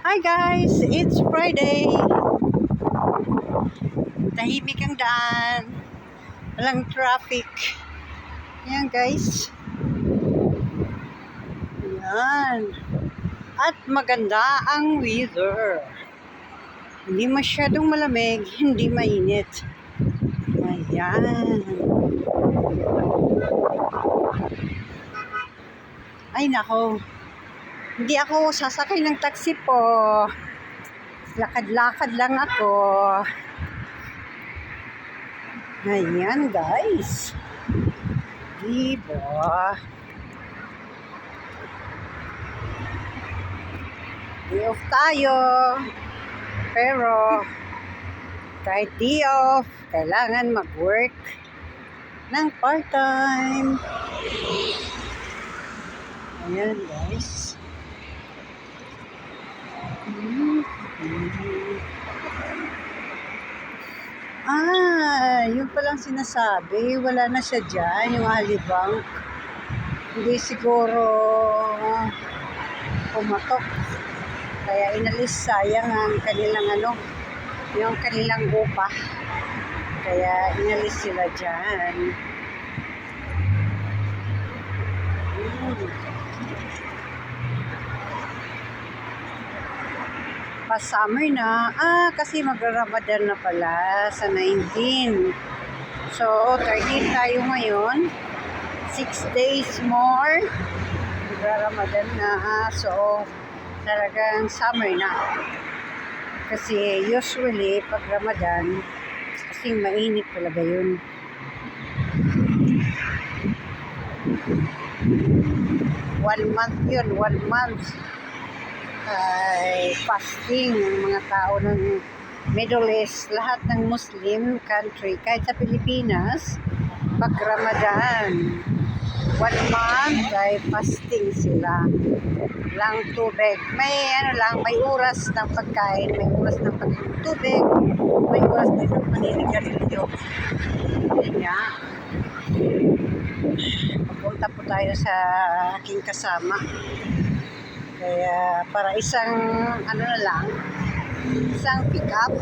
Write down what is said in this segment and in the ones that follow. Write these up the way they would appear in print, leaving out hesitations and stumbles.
Hi guys, it's Friday. Tahimik ang daan. Walang traffic. Ayan guys. Ayan. At maganda ang weather. Hindi masyadong malamig, hindi mainit. Ayan. Ay nako. Hindi ako sasakay ng taxi po. Lakad-lakad lang ako. Ayan guys. Diba? Day off tayo. Pero kahit day off, kailangan mag-work ng part-time. Ayan guys. Yun palang sinasabi. Wala na siya dyan, yung Alibank. Hindi siguro pumatok. Kaya inalis, sayang ang kanilang yung kanilang upa. Kaya inalis sila dyan. Pa-summer na. Kasi magra-Ramadan na pala sa 19. So, 13 tayo ngayon. 6 days more. Magra-Ramadan na. So, talagang summer na. Kasi usually, pag Ramadan, kasi mainit talaga yun. One month yun. 1 month. Ay fasting ng mga tao ng Middle East, lahat ng Muslim country, kahit sa Pilipinas, pag Ramadan, 1 month ay fasting sila. Lang tubig. May oras ng pagkain, may oras ng pagtubig, may oras din ng paninigarilyo. Yan nga. Papunta po tayo sa aking kasama. Kaya para isang isang pick up.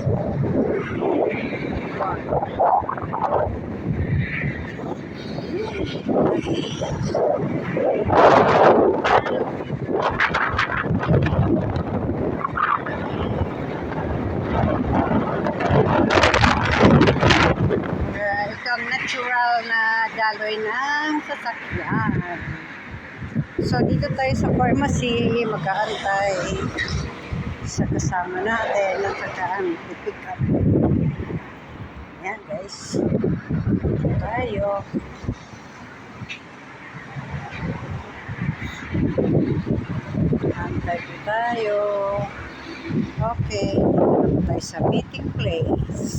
Ito ang natural na daloy ng sasakyan. So, dito tayo sa pharmacy, mag-aantay sa kasama natin ng pagkaan i-pick up. Ayan guys. Dito tayo. Antay po tayo. Okay, dito tayo sa meeting place.